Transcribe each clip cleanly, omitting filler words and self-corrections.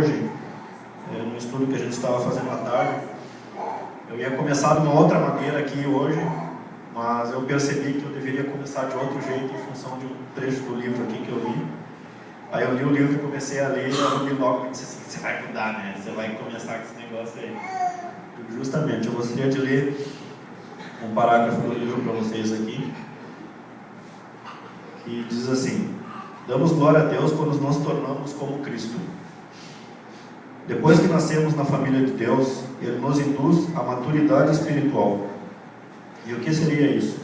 hoje, no estudo que a gente estava fazendo à tarde. Eu ia começar de uma outra maneira aqui hoje, mas eu percebi que eu deveria começar de outro jeito em função de um trecho do livro aqui que eu li. Aí eu li o livro e comecei a ler, e eu li logo e disse assim: você vai mudar, né? Você vai começar com esse negócio aí. Justamente, eu gostaria de ler um parágrafo do livro para vocês aqui, que diz assim: damos glória a Deus quando nos tornamos como Cristo. Depois que nascemos na família de Deus, Ele nos induz à maturidade espiritual. E o que seria isso?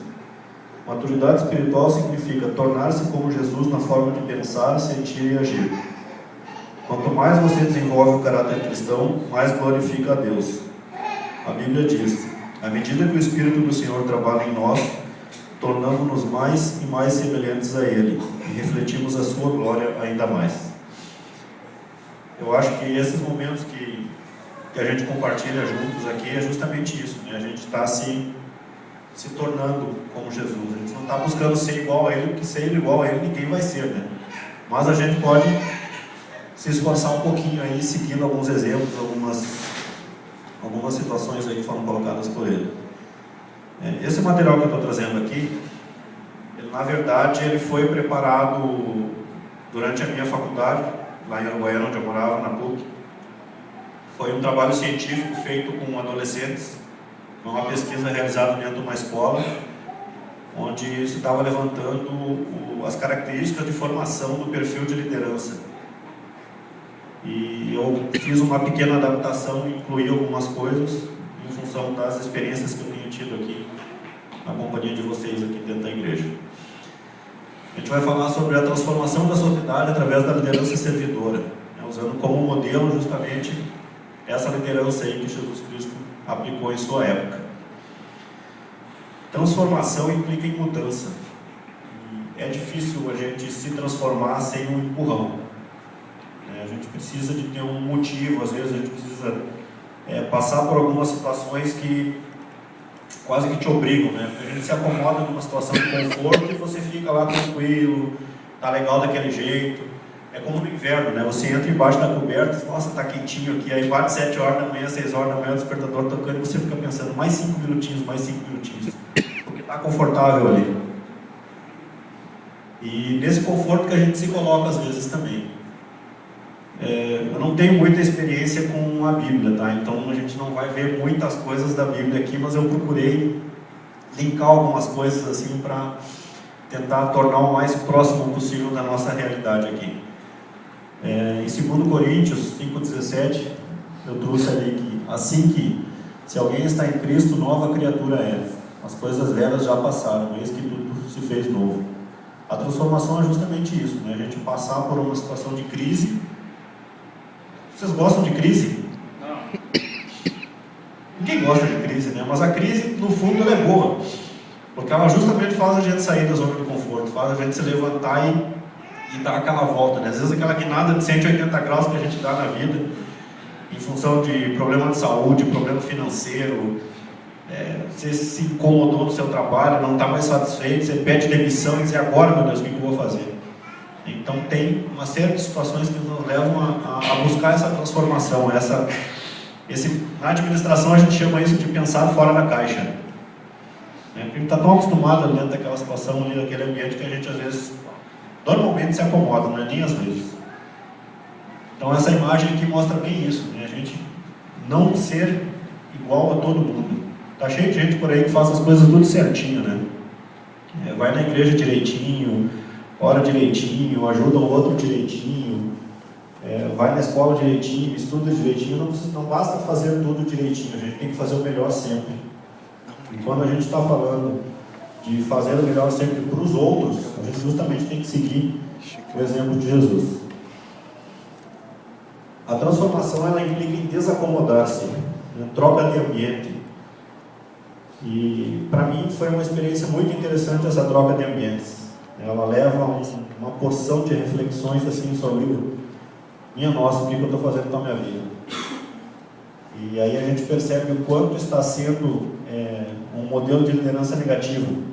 Maturidade espiritual significa tornar-se como Jesus na forma de pensar, sentir e agir. Quanto mais você desenvolve o caráter cristão, mais glorifica a Deus. A Bíblia diz: à medida que o Espírito do Senhor trabalha em nós, tornamos-nos mais e mais semelhantes a Ele e refletimos a sua glória ainda mais. Eu acho que esses momentos que a gente compartilha juntos aqui é justamente isso, né? A gente está se tornando como Jesus. A gente não está buscando ser igual a Ele, porque ser igual a Ele ninguém vai ser, né? Mas a gente pode se esforçar um pouquinho aí, seguindo alguns exemplos, algumas situações aí que foram colocadas por Ele. Esse material que eu estou trazendo aqui, na verdade, ele foi preparado durante a minha faculdade, lá em Uruguaiana, onde eu morava, na PUC. Foi um trabalho científico feito com adolescentes, uma pesquisa realizada dentro de uma escola, onde se estava levantando as características de formação do perfil de liderança. E eu fiz uma pequena adaptação, incluí algumas coisas, em função das experiências que eu tenho tido aqui, na companhia de vocês aqui dentro da igreja. A gente vai falar sobre a transformação da sociedade através da liderança servidora, né, usando como modelo justamente essa liderança aí que Jesus Cristo aplicou em sua época. Transformação implica em mudança. E é difícil a gente se transformar sem um empurrão. A gente precisa de ter um motivo, às vezes a gente precisa passar por algumas situações que quase que te obrigam, né? Porque a gente se acomoda numa situação de conforto e você fica lá tranquilo, tá legal daquele jeito. É como no inverno, né? Você entra embaixo da coberta, nossa, tá quentinho aqui, aí bate 7 horas da manhã, 6 horas da manhã, o despertador tocando e você fica pensando, mais 5 minutinhos, porque tá confortável ali. E nesse conforto que a gente se coloca às vezes também. Eu não tenho muita experiência com a Bíblia, tá? Então a gente não vai ver muitas coisas da Bíblia aqui, mas eu procurei linkar algumas coisas assim para tentar tornar o mais próximo possível da nossa realidade aqui. Em 2 Coríntios 5,17, eu trouxe ali que assim que, se alguém está em Cristo, nova criatura é. As coisas velhas já passaram, eis que tudo se fez novo. A transformação é justamente isso, né? A gente passar por uma situação de crise. Vocês gostam de crise? Não. Ninguém gosta de crise, né? Mas a crise, no fundo, ela é boa. Porque ela justamente faz a gente sair da zona de conforto, faz a gente se levantar e dar aquela volta, né? Às vezes aquela guinada de 180 graus que a gente dá na vida, em função de problema de saúde, problema financeiro, você se incomodou no seu trabalho, não está mais satisfeito, você pede demissão e diz, agora, meu Deus, o que eu vou fazer? Então tem uma série de situações que nos levam a buscar essa transformação. Na administração a gente chama isso de pensar fora da caixa. Porque a gente está tão acostumado dentro daquela situação ali, daquele ambiente, que a gente às vezes, normalmente se acomoda, não é nem às vezes. Então essa imagem aqui mostra bem isso, né? A gente não ser igual a todo mundo. Está cheio de gente por aí que faz as coisas tudo certinho, né? Vai na igreja direitinho, ora direitinho, ajuda o outro direitinho, vai na escola direitinho, estuda direitinho. Não basta fazer tudo direitinho, a gente tem que fazer o melhor sempre. E quando a gente está falando de fazer o melhor sempre para os outros, a gente justamente tem que seguir o exemplo de Jesus. A transformação ela implica em desacomodar-se, né? Troca de ambiente. E para mim foi uma experiência muito interessante essa troca de ambientes. Ela leva uma porção de reflexões assim sobre minha nossa, o que eu estou fazendo com a minha vida. E aí a gente percebe o quanto está sendo um modelo de liderança negativo.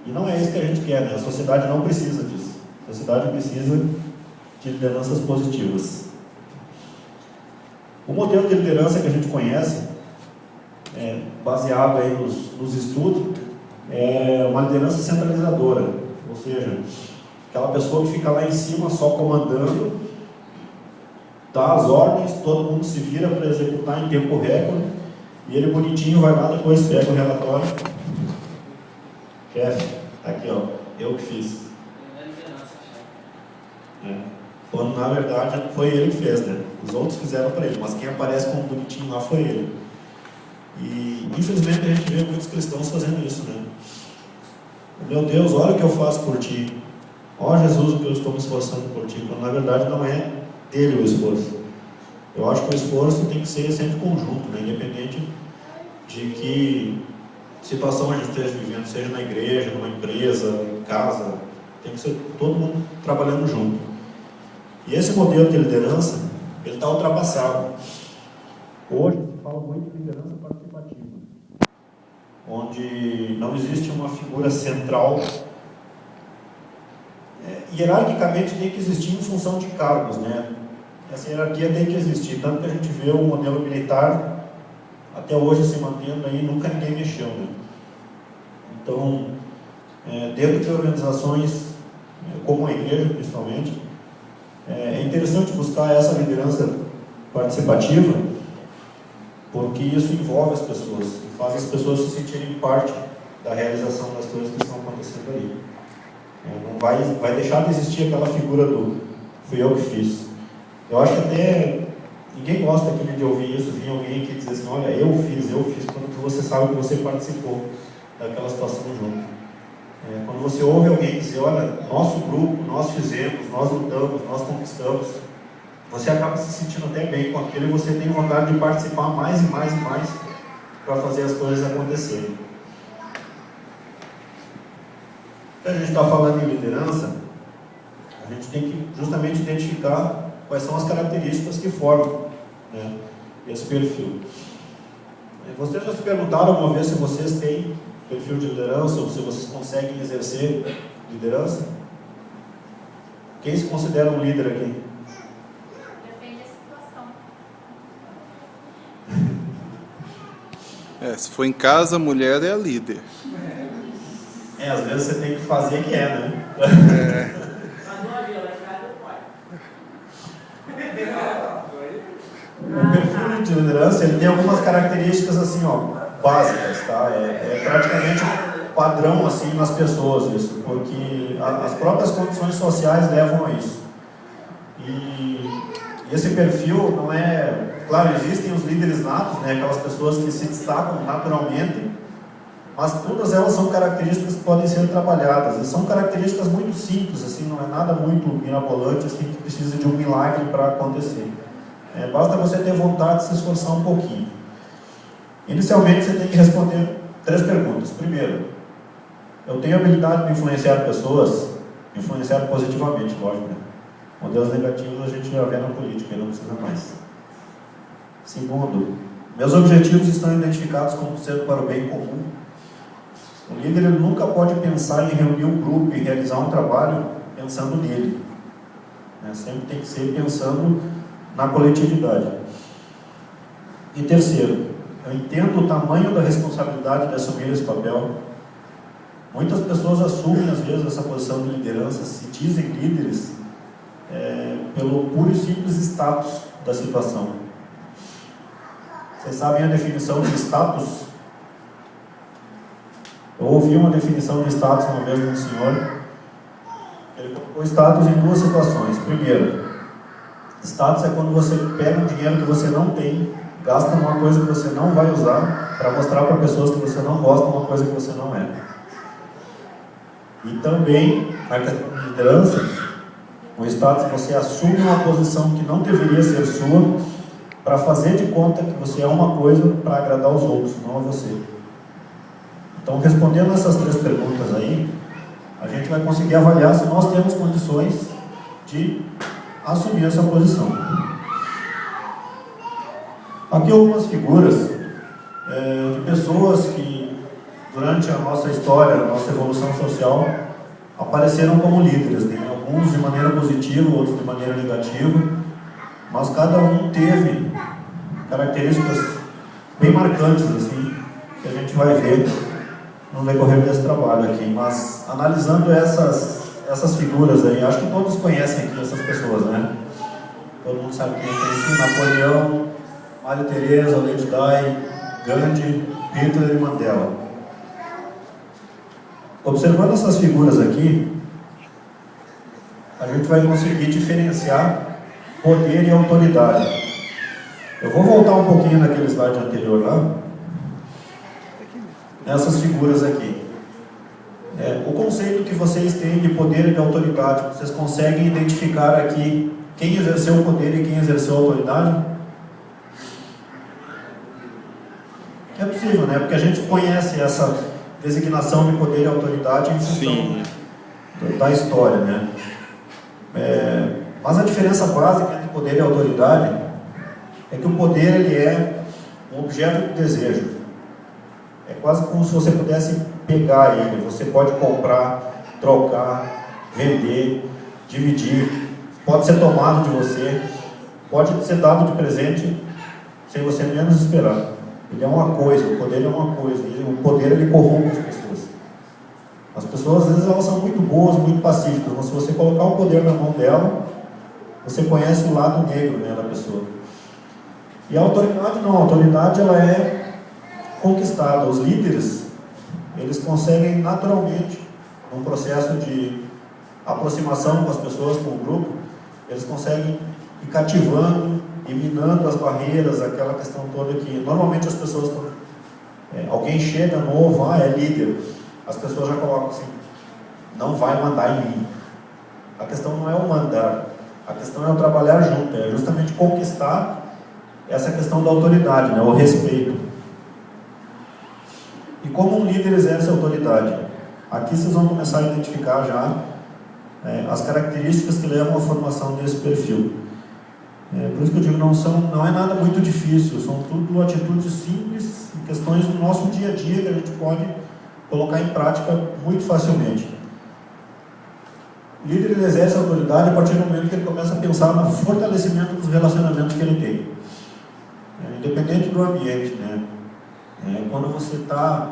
E não é isso que a gente quer, né? A sociedade não precisa disso. A sociedade precisa de lideranças positivas. O modelo de liderança que a gente conhece, baseado aí nos estudos, é uma liderança centralizadora, ou seja, aquela pessoa que fica lá em cima só comandando, dá as ordens, todo mundo se vira para executar em tempo recorde, e ele bonitinho vai lá, depois pega o relatório. Chefe, tá aqui, ó, eu que fiz. Quando na verdade foi ele que fez, né? Os outros fizeram para ele, mas quem aparece como bonitinho lá foi ele. E infelizmente a gente vê muitos cristãos fazendo isso, né? Meu Deus, olha o que eu faço por ti. Ó Jesus, o que eu estou me esforçando por ti, quando na verdade não é dele o esforço. Eu acho que o esforço tem que ser sempre conjunto, né? Independente de que situação a gente esteja vivendo, seja na igreja, numa empresa, em casa, tem que ser todo mundo trabalhando junto. E esse modelo de liderança, ele está ultrapassado. Hoje se fala muito de liderança participativa, onde não existe uma figura central. Hierarquicamente tem que existir em função de cargos, né? Essa hierarquia tem que existir, tanto que a gente vê o modelo militar até hoje se mantendo aí, nunca ninguém mexeu, né? Então, dentro de organizações como a igreja, principalmente, é interessante buscar essa liderança participativa, porque isso envolve as pessoas, e faz as pessoas se sentirem parte da realização das coisas que estão acontecendo ali. Não vai deixar de existir aquela figura do fui eu que fiz. Eu acho que até ninguém gosta aqui de ouvir isso, vir alguém que diz assim, olha, eu fiz, quando você sabe que você participou daquela situação junto. Quando você ouve alguém dizer, olha, nosso grupo, nós fizemos, nós lutamos, nós conquistamos, você acaba se sentindo até bem com aquilo e você tem vontade de participar mais e mais e mais para fazer as coisas acontecerem. Quando a gente está falando em liderança, a gente tem que justamente identificar quais são as características que formam, né, esse perfil. Vocês já se perguntaram alguma vez se vocês têm perfil de liderança ou se vocês conseguem exercer liderança? Quem se considera um líder aqui? Depende da situação. Se for em casa, a mulher é a líder. Às vezes você tem que fazer que né? O perfil de liderança, ele tem algumas características assim, básicas, tá? É praticamente padrão assim nas pessoas isso, porque as próprias condições sociais levam a isso. E esse perfil não é... Claro, existem os líderes natos, né? Aquelas pessoas que se destacam naturalmente, mas todas elas são características que podem ser trabalhadas. E são características muito simples, assim, não é nada muito mirabolante, assim, que precisa de um milagre para acontecer. Basta você ter vontade de se esforçar um pouquinho. Inicialmente, você tem que responder 3 perguntas. Primeiro, eu tenho habilidade de influenciar pessoas, influenciar positivamente, lógico, né? Modelos negativos a gente já vê na política, não precisa mais. Segundo, meus objetivos estão identificados como sendo para o bem comum. O líder ele nunca pode pensar em reunir um grupo e realizar um trabalho pensando nele. Sempre tem que ser pensando na coletividade. E terceiro, eu entendo o tamanho da responsabilidade de assumir esse papel. Muitas pessoas assumem, às vezes, essa posição de liderança, se dizem líderes, pelo puro e simples status da situação. Vocês sabem a definição de status? Eu ouvi uma definição de status uma vez de um senhor. Ele colocou status em 2 situações. Primeiro, status é quando você pega um dinheiro que você não tem, gasta numa coisa que você não vai usar, para mostrar para pessoas que você não gosta uma coisa que você não é. E também, na liderança, o status você assume uma posição que não deveria ser sua, para fazer de conta que você é uma coisa para agradar os outros, não a você. Então, respondendo essas 3 perguntas aí, a gente vai conseguir avaliar se nós temos condições de assumir essa posição. Aqui algumas figuras de pessoas que, durante a nossa história, a nossa evolução social, apareceram como líderes, né? Alguns de maneira positiva, outros de maneira negativa, mas cada um teve características bem marcantes, assim, que a gente vai ver no decorrer desse trabalho aqui. Mas, analisando essas figuras aí, acho que todos conhecem aqui essas pessoas, né? Todo mundo sabe quem é aqui: Napoleão, Maria Teresa, Lady Di, Gandhi, Hitler e Mandela. Observando essas figuras aqui, a gente vai conseguir diferenciar poder e autoridade. Eu vou voltar um pouquinho naquele slide anterior lá, nessas figuras aqui. O conceito que vocês têm de poder e de autoridade, vocês conseguem identificar aqui quem exerceu o poder e quem exerceu a autoridade? É possível, né? Porque a gente conhece essa designação de poder e autoridade em função da história, né? Mas a diferença básica entre poder e autoridade é que o poder, ele é um objeto de desejo. É quase como se você pudesse pegar ele. Você pode comprar, trocar, vender, dividir. Pode ser tomado de você. Pode ser dado de presente sem você menos esperar. Ele é uma coisa, o poder é uma coisa. E o poder, ele corrompe as pessoas. As pessoas, às vezes, elas são muito boas, muito pacíficas. Mas se você colocar o poder na mão dela, você conhece o lado negro, né, da pessoa. E a autoridade não. A autoridade, ela é conquistada. Os líderes, eles conseguem naturalmente, num processo de aproximação com as pessoas, com o grupo, eles conseguem ir cativando e minando as barreiras, aquela questão toda que normalmente as pessoas, quando alguém chega novo, é líder, as pessoas já colocam assim: não vai mandar em mim. A questão não é o mandar, a questão é o trabalhar junto, é justamente conquistar essa questão da autoridade, né, o respeito. E como um líder exerce a autoridade? Aqui vocês vão começar a identificar já as características que levam à formação desse perfil. Por isso que eu digo, não é nada muito difícil, são tudo atitudes simples, questões do nosso dia a dia que a gente pode colocar em prática muito facilmente. O líder, ele exerce a autoridade a partir do momento que ele começa a pensar no fortalecimento dos relacionamentos que ele tem. Independente do ambiente, né? Quando você está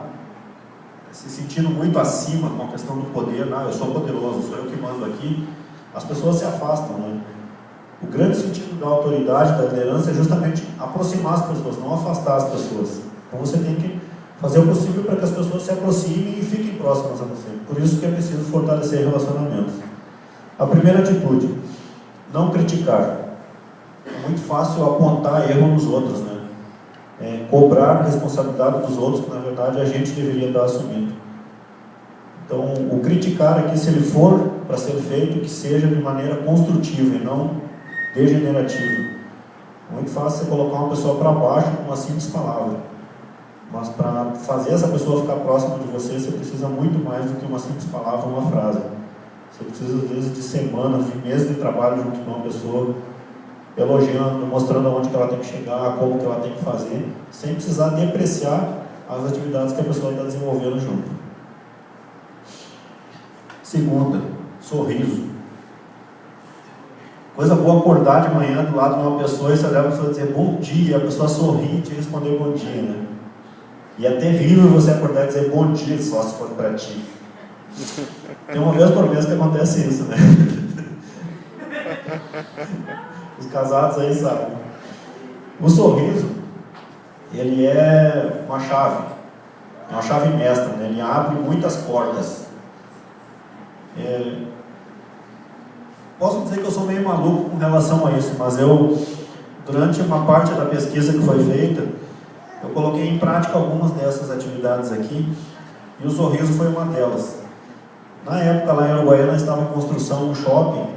se sentindo muito acima com a questão do poder, eu sou poderoso, sou eu que mando aqui, as pessoas se afastam, né? O grande sentido da autoridade, da liderança, é justamente aproximar as pessoas, não afastar as pessoas. Então você tem que fazer o possível para que as pessoas se aproximem e fiquem próximas a você. Por isso que é preciso fortalecer relacionamentos. A primeira atitude: não criticar. É muito fácil apontar erro nos outros, né? Cobrar a responsabilidade dos outros, que na verdade a gente deveria estar assumindo. Então, o criticar aqui, se ele for para ser feito, que seja de maneira construtiva e não degenerativa. É muito fácil você colocar uma pessoa para baixo com uma simples palavra. Mas para fazer essa pessoa ficar próxima de você, você precisa muito mais do que uma simples palavra ou uma frase. Você precisa, às vezes, de semanas, de meses de trabalho junto com uma pessoa, elogiando, mostrando aonde que ela tem que chegar, como que ela tem que fazer, sem precisar depreciar as atividades que a pessoa está desenvolvendo junto. Segunda, sorriso. Coisa boa acordar de manhã do lado de uma pessoa e você olhar para a pessoa e dizer bom dia, a pessoa sorrir e te responder bom dia, né? E é terrível você acordar e dizer bom dia só se for para ti. Tem uma vez por mês que acontece isso, né? Os casados aí sabem. O sorriso, ele é uma chave mestra, né? Ele abre muitas portas. Posso dizer que eu sou meio maluco com relação a isso, mas durante uma parte da pesquisa que foi feita, eu coloquei em prática algumas dessas atividades aqui, e o sorriso foi uma delas. Na época, lá em Uruguaiana, estava em construção um shopping,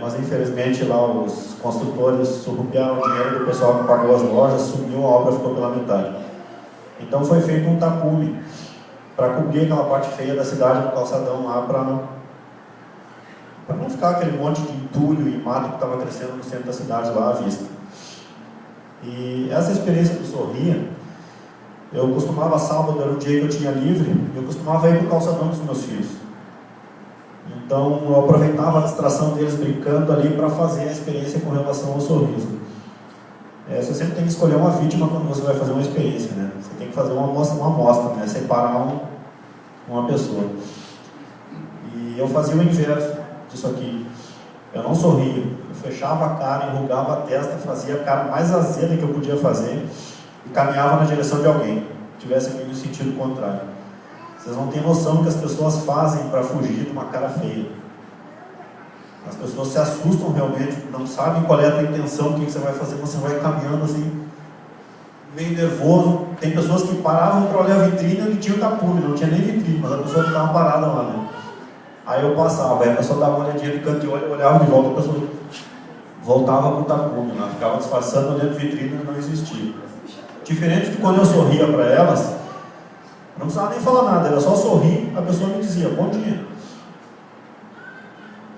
mas infelizmente lá os construtores surrupiaram o dinheiro do pessoal que pagou as lojas, sumiu, a obra ficou pela metade. Então foi feito um tapume para cobrir aquela parte feia da cidade do calçadão lá, para não ficar aquele monte de entulho e mato que estava crescendo no centro da cidade lá à vista. E essa experiência do Sorria, eu costumava, sábado era um dia que eu tinha livre, eu costumava ir para o calçadão dos meus filhos. Então eu aproveitava a distração deles brincando ali para fazer a experiência com relação ao sorriso. Você sempre tem que escolher uma vítima quando você vai fazer uma experiência, né? Você tem que fazer uma amostra, né? Separar uma pessoa. E eu fazia o inverso disso aqui. Eu não sorria, eu fechava a cara, enrugava a testa, fazia a cara mais azeda que eu podia fazer e caminhava na direção de alguém que tivesse vindo no sentido contrário. Vocês não têm noção do que as pessoas fazem para fugir de uma cara feia. As pessoas se assustam realmente, não sabem qual é a tua intenção, o que você vai fazer, você vai caminhando assim, meio nervoso. Tem pessoas que paravam para olhar a vitrine e tinha tapume, não tinha nem vitrine, mas a pessoa ficava parada lá, né? Aí eu passava, aí a pessoa dava uma olhadinha de canto de olho, olhava de volta, a pessoa voltava com o tapume, né? Ficava disfarçando, olhando vitrine e não existia. Diferente de quando eu sorria para elas, eu não precisava nem falar nada, era só sorrir, a pessoa me dizia, bom dia.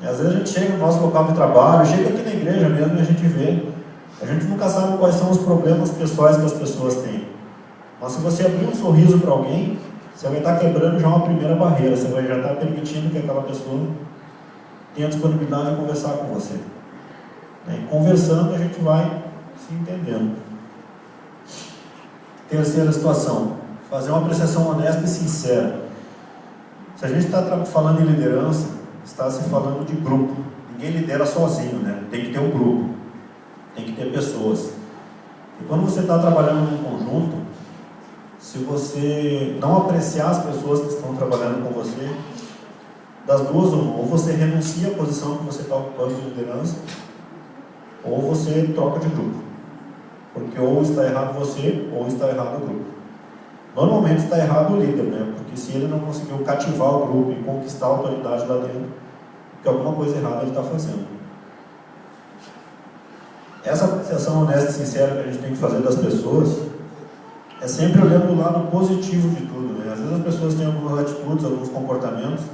E às vezes a gente chega no nosso local de trabalho, chega aqui na igreja mesmo e a gente vê. A gente nunca sabe quais são os problemas pessoais que as pessoas têm. Mas se você abrir um sorriso para alguém, você vai estar quebrando já uma primeira barreira, você vai já estar permitindo que aquela pessoa tenha a disponibilidade de conversar com você. E conversando a gente vai se entendendo. Terceira situação, fazer uma apreciação honesta e sincera. Se a gente está falando em liderança, está se falando de grupo. Ninguém lidera sozinho, né? Tem que ter um grupo, tem que ter pessoas. E quando você está trabalhando num conjunto, se você não apreciar as pessoas que estão trabalhando com você, das duas uma, ou você renuncia à posição que você está ocupando de liderança, ou você troca de grupo. Porque ou está errado você, ou está errado o grupo. Normalmente está errado o líder, né? Porque se ele não conseguiu cativar o grupo e conquistar a autoridade lá dentro, porque alguma coisa errada ele está fazendo. Essa apreciação honesta e sincera que a gente tem que fazer das pessoas é sempre olhando o lado positivo de tudo, né? Às vezes as pessoas têm algumas atitudes, alguns comportamentos,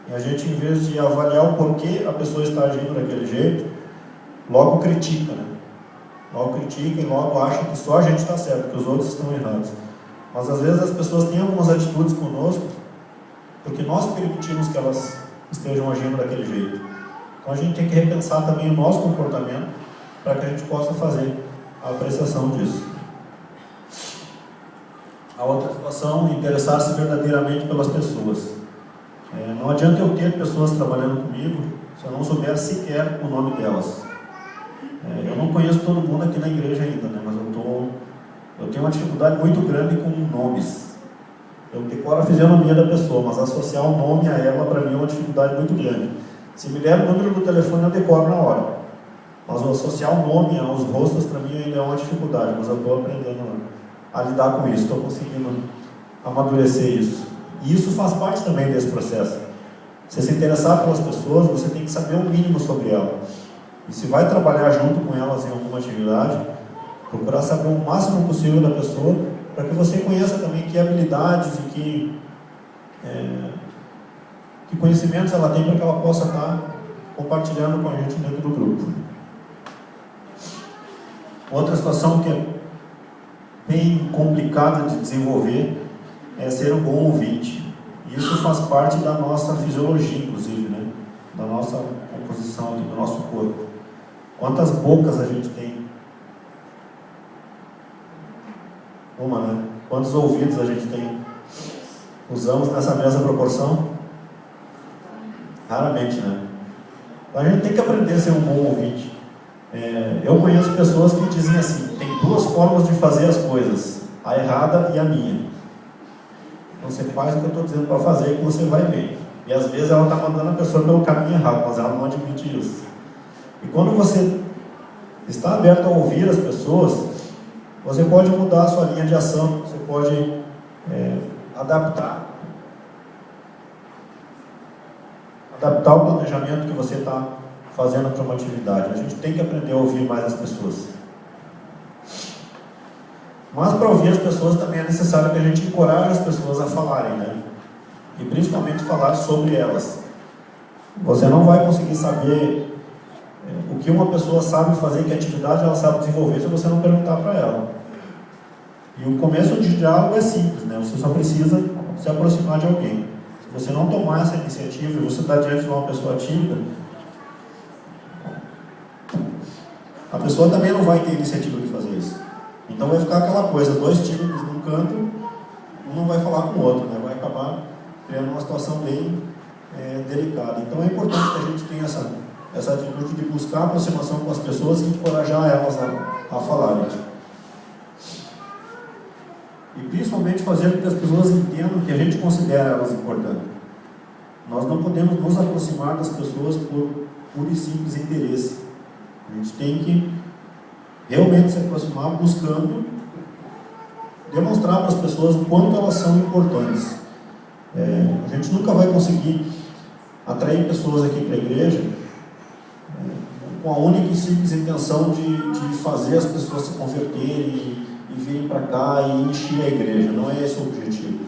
e a gente, em vez de avaliar o porquê a pessoa está agindo daquele jeito, logo critica, né? Logo critica e logo acha que só a gente está certo, que os outros estão errados. Mas às vezes as pessoas têm algumas atitudes conosco porque nós permitimos que elas estejam agindo daquele jeito. Então a gente tem que repensar também o nosso comportamento para que a gente possa fazer a apreciação disso. A outra situação é interessar-se verdadeiramente pelas pessoas. Não adianta eu ter pessoas trabalhando comigo se eu não souber sequer o nome delas. Eu não conheço todo mundo aqui na igreja ainda, né? Mas eu tenho uma dificuldade muito grande com nomes. Eu decoro a fisionomia da pessoa, mas associar o nome a ela, para mim, é uma dificuldade muito grande. Se me der o número do telefone, eu decoro na hora. Mas associar o nome aos rostos, para mim, ainda é uma dificuldade. Mas eu estou aprendendo a lidar com isso, estou conseguindo amadurecer isso. E isso faz parte também desse processo. Você se interessar pelas pessoas, você tem que saber o mínimo sobre ela. E se vai trabalhar junto com elas em alguma atividade, procurar saber o máximo possível da pessoa, para que você conheça também que habilidades e que conhecimentos ela tem para que ela possa estar compartilhando com a gente dentro do grupo. Outra situação que é bem complicada de desenvolver é ser um bom ouvinte. Isso faz parte da nossa fisiologia, inclusive, né? Da nossa composição aqui, do nosso corpo. Quantas bocas a gente tem? Uma, né? Quantos ouvidos a gente tem? Usamos nessa mesma proporção? Raramente, né? A gente tem que aprender a ser um bom ouvinte. Eu conheço pessoas que dizem assim, tem duas formas de fazer as coisas, a errada e a minha. Então você faz o que eu estou dizendo para fazer e você vai bem. E às vezes ela está mandando a pessoa pelo caminho errado, mas ela não admite isso. E quando você está aberto a ouvir as pessoas, você pode mudar a sua linha de ação, você pode adaptar o planejamento que você está fazendo para uma atividade. A gente tem que aprender a ouvir mais as pessoas. Mas para ouvir as pessoas também é necessário que a gente encoraje as pessoas a falarem, né? E principalmente falar sobre elas. Você não vai conseguir saber o que uma pessoa sabe fazer, que atividade ela sabe desenvolver, se você não perguntar para ela. E o começo de diálogo é simples, né? Você só precisa se aproximar de alguém. Se você não tomar essa iniciativa e você está diante de uma pessoa tímida, a pessoa também não vai ter iniciativa de fazer isso. Então vai ficar aquela coisa, dois tímidos num canto, um não vai falar com o outro, né? Vai acabar criando uma situação bem delicada. Então é importante que a gente tenha essa atitude de buscar aproximação com as pessoas e encorajar elas a falarem. E principalmente fazer com que as pessoas entendam que a gente considera elas importantes. Nós não podemos nos aproximar das pessoas por puro e simples interesse. A gente tem que realmente se aproximar buscando demonstrar para as pessoas o quanto elas são importantes. A gente nunca vai conseguir atrair pessoas aqui para a igreja com a única e simples intenção de fazer as pessoas se converterem e virem para cá e encher a igreja. Não é esse o objetivo.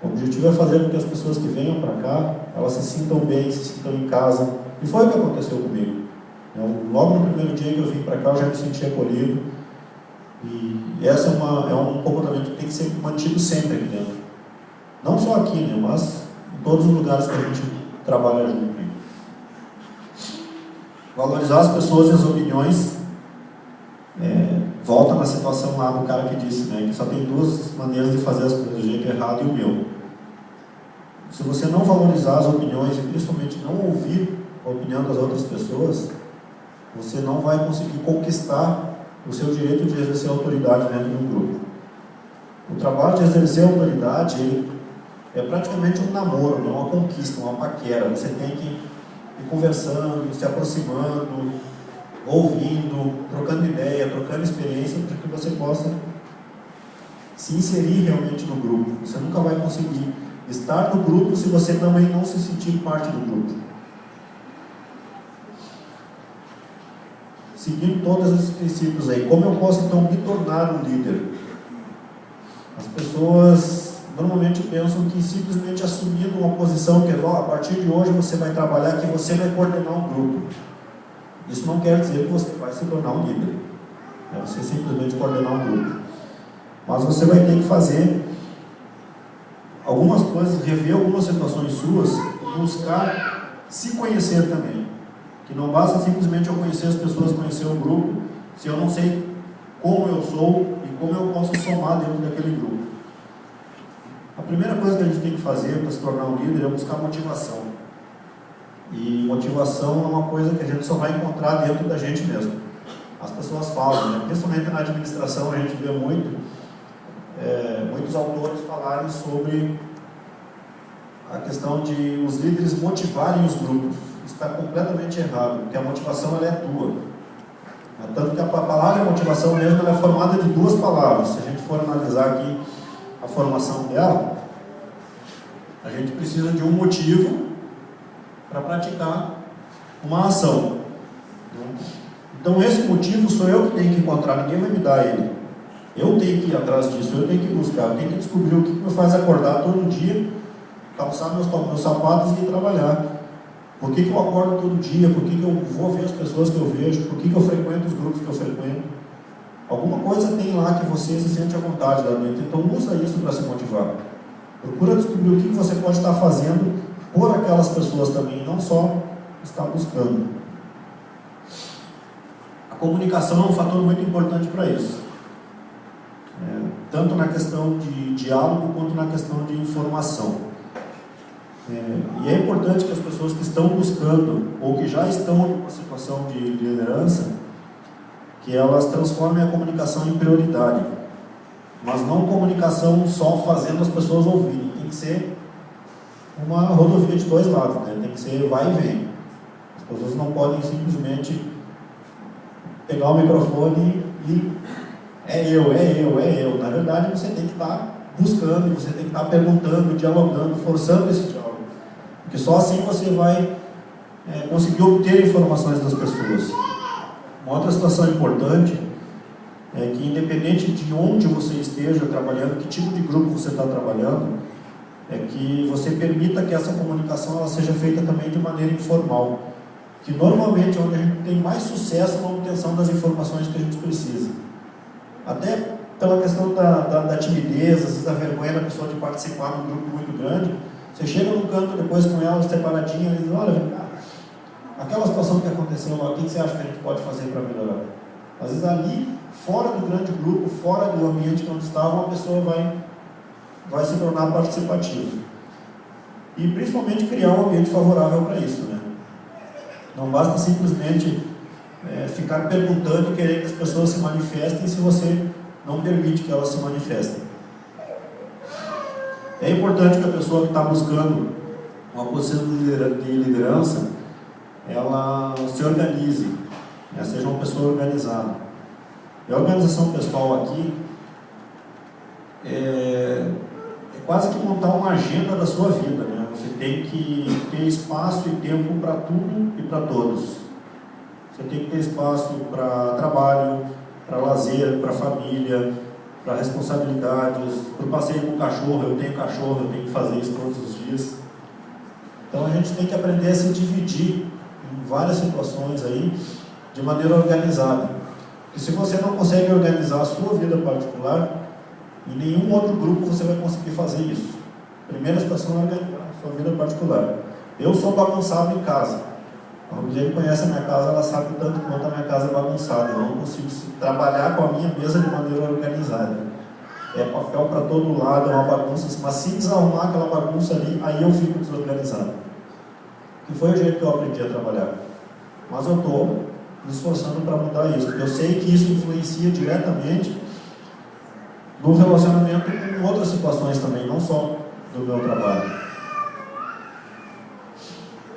O objetivo é fazer com que as pessoas que venham para cá, elas se sintam bem, se sintam em casa. E foi o que aconteceu comigo. Logo no primeiro dia que eu vim para cá, eu já me senti acolhido. E essa é um comportamento que tem que ser mantido sempre aqui dentro. Não só aqui, né, mas em todos os lugares que a gente trabalha junto. Valorizar as pessoas e as opiniões. Volta na situação lá do cara que disse, né, que só tem duas maneiras de fazer as coisas, o jeito errado e o meu. Se você não valorizar as opiniões e principalmente não ouvir a opinião das outras pessoas, você não vai conseguir conquistar o seu direito de exercer autoridade dentro de um grupo. O trabalho de exercer autoridade, ele é praticamente um namoro, não uma conquista, uma paquera. Você tem que ir conversando, se aproximando, ouvindo, trocando ideia, trocando experiência, para que você possa se inserir realmente no grupo. Você nunca vai conseguir estar no grupo se você também não se sentir parte do grupo. Seguindo todos esses princípios aí, como eu posso então me tornar um líder? As pessoas normalmente pensam que simplesmente assumindo uma posição que a partir de hoje você vai trabalhar, que você vai coordenar um grupo. Isso não quer dizer que você vai se tornar um líder. É você simplesmente coordenar um grupo. Mas você vai ter que fazer algumas coisas, rever algumas situações suas, buscar se conhecer também. Que não basta simplesmente eu conhecer as pessoas, conhecer o grupo, se eu não sei como eu sou e como eu posso somar dentro daquele grupo. A primeira coisa que a gente tem que fazer para se tornar um líder é buscar motivação. E motivação é uma coisa que a gente só vai encontrar dentro da gente mesmo. As pessoas falam, né? Principalmente na administração a gente vê muitos autores falarem sobre a questão de os líderes motivarem os grupos. Isso está completamente errado, porque a motivação ela é tua. Tanto que a palavra motivação mesmo ela é formada de duas palavras. Se a gente for analisar aqui a formação dela, a gente precisa de um motivo para praticar uma ação. Então esse motivo sou eu que tenho que encontrar, ninguém vai me dar ele. Eu tenho que ir atrás disso, eu tenho que buscar, eu tenho que descobrir o que me faz acordar todo dia, calçar meus sapatos e ir trabalhar. Por que eu acordo todo dia? Por que eu vou ver as pessoas que eu vejo? Por que eu frequento os grupos que eu frequento? Alguma coisa tem lá que você se sente à vontade lá dentro. Então usa isso para se motivar. Procura descobrir o que você pode estar fazendo por aquelas pessoas também, não só estar buscando. A comunicação é um fator muito importante para isso. Tanto na questão de diálogo quanto na questão de informação. E é importante que as pessoas que estão buscando ou que já estão em uma situação de liderança, que elas transformem a comunicação em prioridade, mas não comunicação só fazendo as pessoas ouvirem. Tem que ser uma rodovia de dois lados, né? Tem que ser vai e vem. As pessoas não podem simplesmente pegar o microfone e é eu. Na verdade, você tem que estar buscando, você tem que estar perguntando, dialogando, forçando esse diálogo. Porque só assim você vai conseguir obter informações das pessoas. Uma outra situação importante é que, independente de onde você esteja trabalhando, que tipo de grupo você está trabalhando, é que você permita que essa comunicação ela seja feita também de maneira informal. Que normalmente é onde a gente tem mais sucesso na obtenção das informações que a gente precisa. Até pela questão da timidez, às vezes da vergonha da pessoa de participar de um grupo muito grande. Você chega num canto depois com ela separadinha e diz, olha, aquela situação que aconteceu lá, o que você acha que a gente pode fazer para melhorar? Às vezes ali, fora do grande grupo, fora do ambiente onde estava, uma pessoa vai se tornar participativa. E principalmente criar um ambiente favorável para isso, né? Não basta simplesmente ficar perguntando e querer que as pessoas se manifestem se você não permite que elas se manifestem. É importante que a pessoa que está buscando uma posição de liderança, ela se organize, né? Seja uma pessoa organizada. E a organização pessoal aqui é quase que montar uma agenda da sua vida, né? Você tem que ter espaço e tempo para tudo e para todos. Você tem que ter espaço para trabalho, para lazer, para família, para responsabilidades, para o passeio com o cachorro. Eu tenho cachorro, eu tenho que fazer isso todos os dias. Então a gente tem que aprender a se dividir em várias situações aí, de maneira organizada. E se você não consegue organizar a sua vida particular, em nenhum outro grupo você vai conseguir fazer isso. Primeira situação é organizar a sua vida particular. Eu sou bagunçado em casa. A Rosiane conhece a minha casa, ela sabe tanto quanto a minha casa é bagunçada. Eu não consigo trabalhar com a minha mesa de maneira organizada. É papel para todo lado, é uma bagunça. Mas se desarrumar aquela bagunça ali, aí eu fico desorganizado. Que foi o jeito que eu aprendi a trabalhar. Mas eu estou me esforçando para mudar isso. Eu sei que isso influencia diretamente no relacionamento com outras situações também, não só do meu trabalho.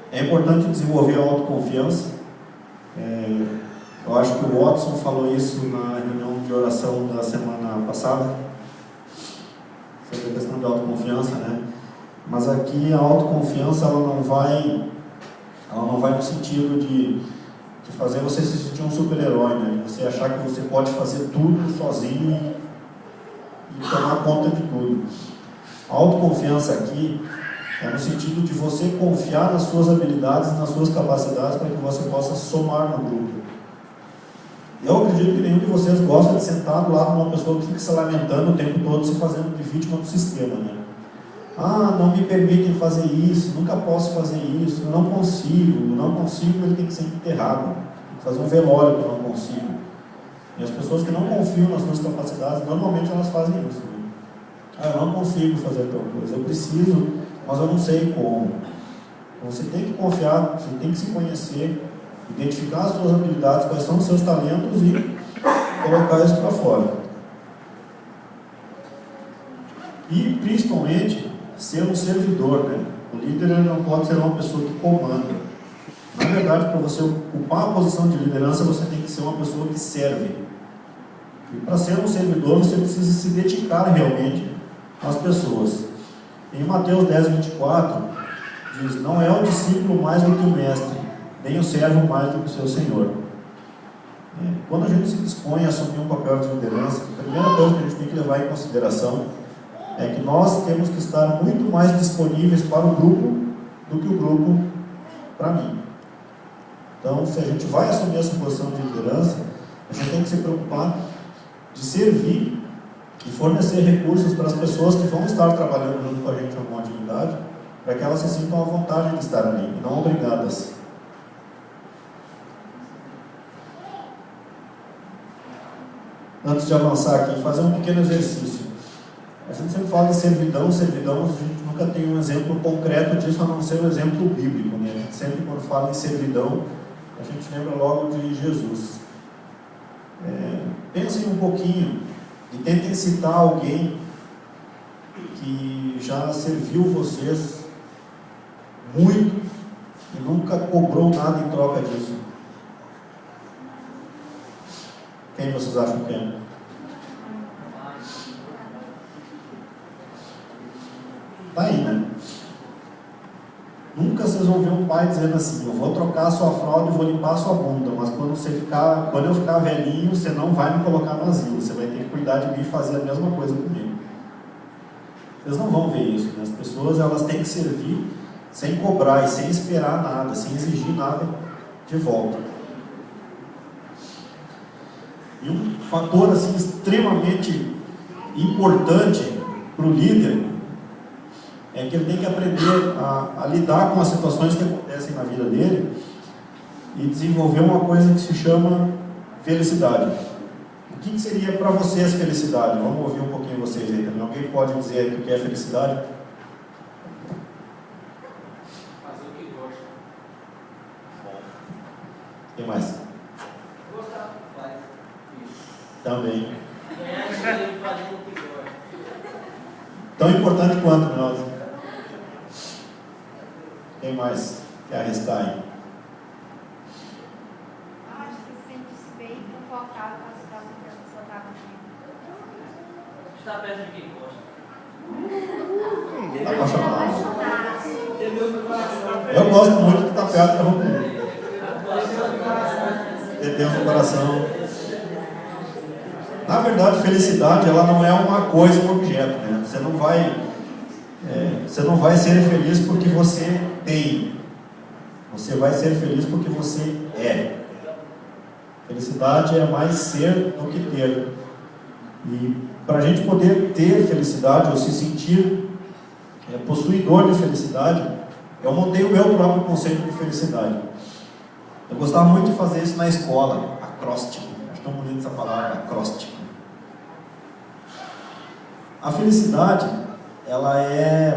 É importante desenvolver a autoconfiança. Eu acho que o Watson falou isso na reunião de oração da semana passada, sobre a questão da autoconfiança, né? Mas aqui a autoconfiança ela não vai no sentido de fazer você se sentir um super-herói, né? De você achar que você pode fazer tudo sozinho e tomar conta de tudo. A autoconfiança aqui é no sentido de você confiar nas suas habilidades e nas suas capacidades para que você possa somar no grupo. Eu acredito que nenhum de vocês gosta de sentar do lado de uma pessoa que fica se lamentando o tempo todo, se fazendo de vítima do sistema, né? Ah, não me permitem fazer isso, nunca posso fazer isso, eu não consigo, ele tem que ser enterrado. Tem que fazer um velório que eu não consigo. E as pessoas que não confiam nas suas capacidades, normalmente elas fazem isso, né? Ah, eu não consigo fazer tal coisa, eu preciso, mas eu não sei como. Então, você tem que confiar, você tem que se conhecer, identificar as suas habilidades, quais são os seus talentos e colocar isso para fora. E, principalmente, ser um servidor, né? O líder ele não pode ser uma pessoa que comanda. Na verdade, para você ocupar a posição de liderança, você tem que ser uma pessoa que serve. E para ser um servidor, você precisa se dedicar realmente às pessoas. Em Mateus 10, 24, diz: não é o discípulo mais do que o mestre, nem o servo mais do que o seu senhor. Quando a gente se dispõe a assumir um papel de liderança, a primeira coisa que a gente tem que levar em consideração é que nós temos que estar muito mais disponíveis para o grupo do que o grupo para mim. Então, se a gente vai assumir essa posição de liderança, a gente tem que se preocupar de servir e fornecer recursos para as pessoas que vão estar trabalhando junto com a gente em alguma atividade, para que elas se sintam à vontade de estar ali, e não obrigadas. Antes de avançar aqui, fazer um pequeno exercício. A gente sempre fala de servidão, a gente nunca tem um exemplo concreto disso, a não ser um exemplo bíblico, né? A gente sempre, quando fala em servidão, a gente lembra logo de Jesus. Pensem um pouquinho e tentem citar alguém que já serviu vocês muito e nunca cobrou nada em troca disso. Quem vocês acham que é? Tá aí, né? Nunca vocês vão ver um pai dizendo assim: eu vou trocar a sua fralda e vou limpar a sua bunda, mas quando eu ficar velhinho, você não vai me colocar no asilo, você vai ter que cuidar de mim e fazer a mesma coisa comigo. Vocês não vão ver isso, né? As pessoas elas têm que servir sem cobrar e sem esperar nada, sem exigir nada de volta. E um fator assim, extremamente importante para o líder é que ele tem que aprender a lidar com as situações que acontecem na vida dele e desenvolver uma coisa que se chama felicidade. O que seria para vocês felicidade? Vamos ouvir um pouquinho vocês aí também. Alguém pode dizer aí o que é felicidade? Fazer o que gosta. Quem mais? Gostar, faz isso. Também. Ganhar dinheiro fazendo o que gosta. Tão importante quanto nós. Quem mais quer arriscar aí? Acho que sente-se bem confortável com a situação que a pessoa está vivendo. Estar perto de quem gosta. Está apaixonado. Ter Deus no coração. Eu gosto muito de estar perto da Romeu. Ter Deus no coração. Ter Deus no coração. Na verdade, felicidade ela não é uma coisa, um objeto, né? Você não vai ser feliz porque você tem. Você vai ser feliz porque você é. Felicidade é mais ser do que ter. E para a gente poder ter felicidade ou se sentir possuidor de felicidade, eu montei o meu próprio conceito de felicidade. Eu gostava muito de fazer isso na escola, acróstico. Acho tão bonita essa palavra, acróstico. A felicidade,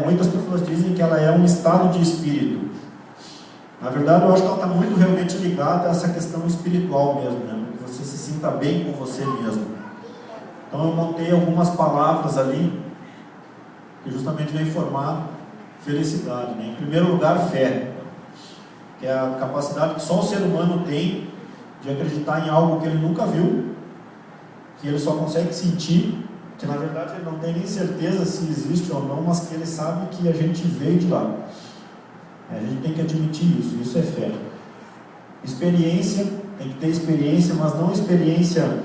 muitas pessoas dizem que ela é um estado de espírito. Na verdade, eu acho que ela está muito realmente ligada a essa questão espiritual mesmo, né? Que você se sinta bem com você mesmo. Então eu montei algumas palavras ali que justamente vem formar felicidade, né? Em primeiro lugar, fé, que é a capacidade que só o ser humano tem de acreditar em algo que ele nunca viu, que ele só consegue sentir, que na verdade ele não tem nem certeza se existe ou não, mas que ele sabe que a gente veio de lá. A gente tem que admitir isso é fé. Experiência, tem que ter experiência, mas não experiência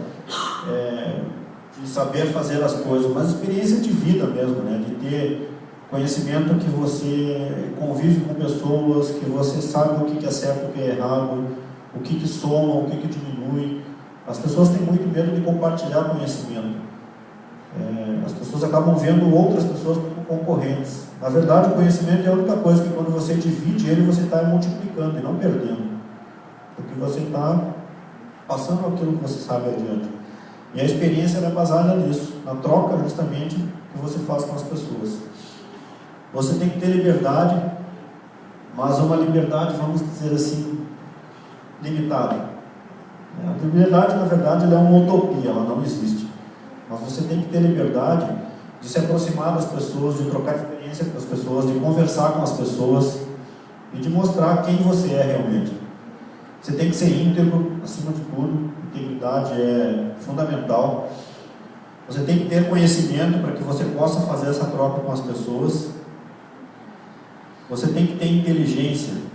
de saber fazer as coisas, mas experiência de vida mesmo, né? De ter conhecimento que você convive com pessoas, que você sabe o que é certo, o que é errado, o que soma, o que diminui. As pessoas têm muito medo de compartilhar conhecimento. As pessoas acabam vendo outras pessoas como concorrentes. Na verdade, o conhecimento é a única coisa que quando você divide ele, você está multiplicando e não perdendo. Porque você está passando aquilo que você sabe adiante. E a experiência é baseada nisso, na troca justamente que você faz com as pessoas. Você tem que ter liberdade, mas uma liberdade, vamos dizer assim, limitada. A liberdade, na verdade, ela é uma utopia, ela não existe. Mas você tem que ter liberdade de se aproximar das pessoas, de trocar experiência com as pessoas, de conversar com as pessoas e de mostrar quem você é realmente. Você tem que ser íntegro, acima de tudo. Integridade é fundamental. Você tem que ter conhecimento para que você possa fazer essa troca com as pessoas. Você tem que ter inteligência.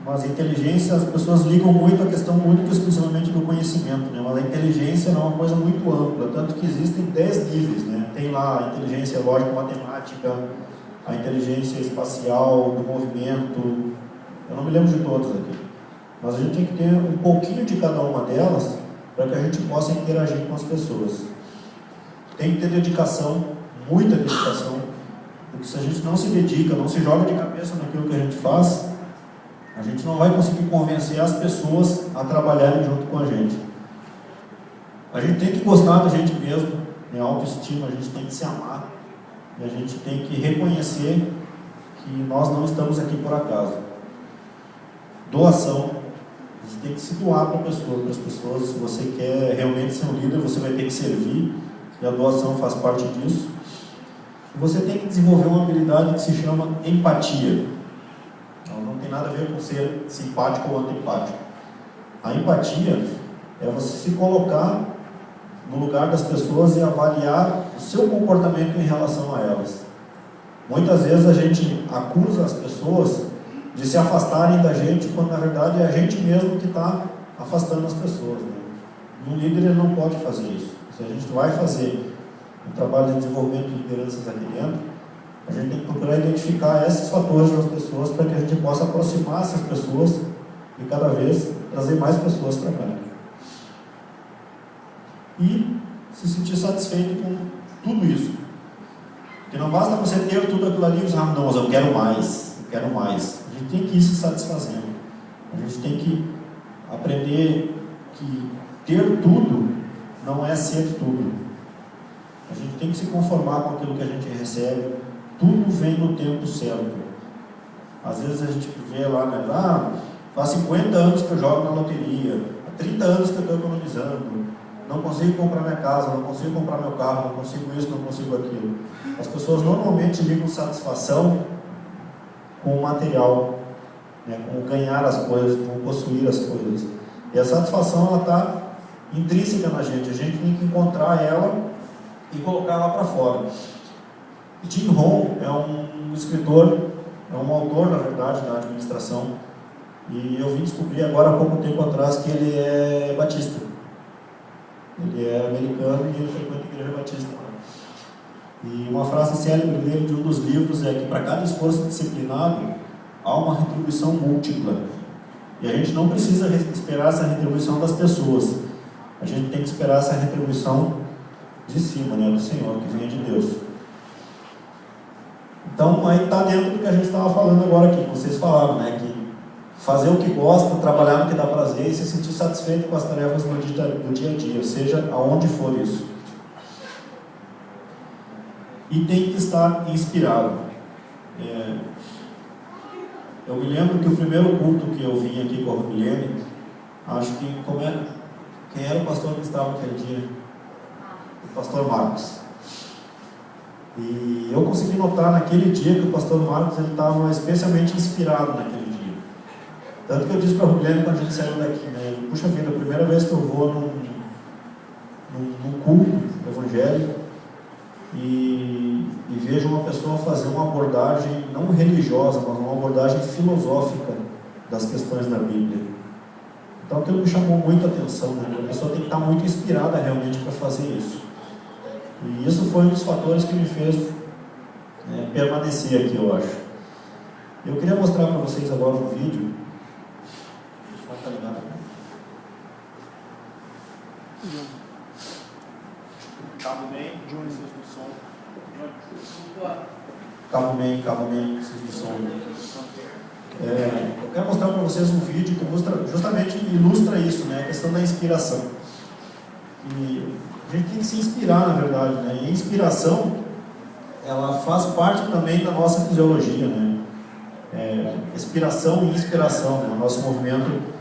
Mas a inteligência, as pessoas ligam muito a questão muito exclusivamente do conhecimento, né? Mas a inteligência é uma coisa muito ampla, tanto que existem 10 níveis, né? Tem lá a inteligência lógico-matemática, a inteligência espacial, do movimento, eu não me lembro de todas aqui. Mas a gente tem que ter um pouquinho de cada uma delas para que a gente possa interagir com as pessoas. Tem que ter dedicação, muita dedicação, porque se a gente não se dedica, não se joga de cabeça naquilo que a gente faz, a gente não vai conseguir convencer as pessoas a trabalharem junto com a gente. A gente tem que gostar da gente mesmo, né? Autoestima, a gente tem que se amar, e a gente tem que reconhecer que nós não estamos aqui por acaso. Doação, a gente tem que se doar para as pessoas. Se você quer realmente ser um líder, você vai ter que servir, e a doação faz parte disso. E você tem que desenvolver uma habilidade que se chama empatia. Não tem nada a ver com ser simpático ou antipático. A empatia é você se colocar no lugar das pessoas e avaliar o seu comportamento em relação a elas. Muitas vezes a gente acusa as pessoas de se afastarem da gente, quando na verdade é a gente mesmo que está afastando as pessoas, né? Um líder ele não pode fazer isso. Se a gente vai fazer um trabalho de desenvolvimento de lideranças aqui dentro, a gente tem que procurar identificar esses fatores das pessoas para que a gente possa aproximar essas pessoas e cada vez trazer mais pessoas para cá. E se sentir satisfeito com tudo isso. Porque não basta você ter tudo aquilo ali e dizer, não, mas eu quero mais, eu quero mais. A gente tem que ir se satisfazendo. A gente tem que aprender que ter tudo não é ser tudo. A gente tem que se conformar com aquilo que a gente recebe. Tudo vem no tempo certo. Às vezes a gente vê lá, né? Faz 50 anos que eu jogo na loteria, há 30 anos que eu estou economizando, não consigo comprar minha casa, não consigo comprar meu carro, não consigo isso, não consigo aquilo. As pessoas normalmente ligam satisfação com o material, né? Com ganhar as coisas, com possuir as coisas. E a satisfação, ela está intrínseca na gente. A gente tem que encontrar ela e colocar ela para fora. Jim Rohn é um escritor, é um autor, na verdade, da administração, e eu vim descobrir agora, há pouco tempo atrás, que ele é batista. Ele é americano e ele frequenta a igreja batista. E uma frase célebre dele de um dos livros é que para cada esforço disciplinado há uma retribuição múltipla. E a gente não precisa esperar essa retribuição das pessoas. A gente tem que esperar essa retribuição de cima, né, do Senhor, que vem de Deus. Então, aí está dentro do que a gente estava falando agora aqui, que vocês falaram, né, que fazer o que gosta, trabalhar no que dá prazer e se sentir satisfeito com as tarefas do dia a dia, seja aonde for isso. E tem que estar inspirado. Eu me lembro que o primeiro culto que eu vim aqui com a Rubilene, acho que, quem era o pastor que estava aquele dia? O pastor Marcos. E eu consegui notar naquele dia que o pastor Marcos estava especialmente inspirado naquele dia. Tanto que eu disse para a Rubilene quando a gente saiu daqui, né? Puxa vida, a primeira vez que eu vou num culto evangélico e vejo uma pessoa fazer uma abordagem não religiosa, mas uma abordagem filosófica das questões da Bíblia. Então aquilo me chamou muita atenção, né? A pessoa tem que estar muito inspirada realmente para fazer isso. E isso foi um dos fatores que me fez permanecer aqui, eu acho. Eu queria mostrar para vocês agora um vídeo. Tá ligado? Cabo bem, vocês do som. Cabo bem, vocês do som. Eu quero mostrar para vocês um vídeo que justamente ilustra isso, né? A questão da inspiração. E a gente tem que se inspirar, na verdade, né? E a inspiração, ela faz parte também da nossa fisiologia, né? Expiração e inspiração, né? O nosso movimento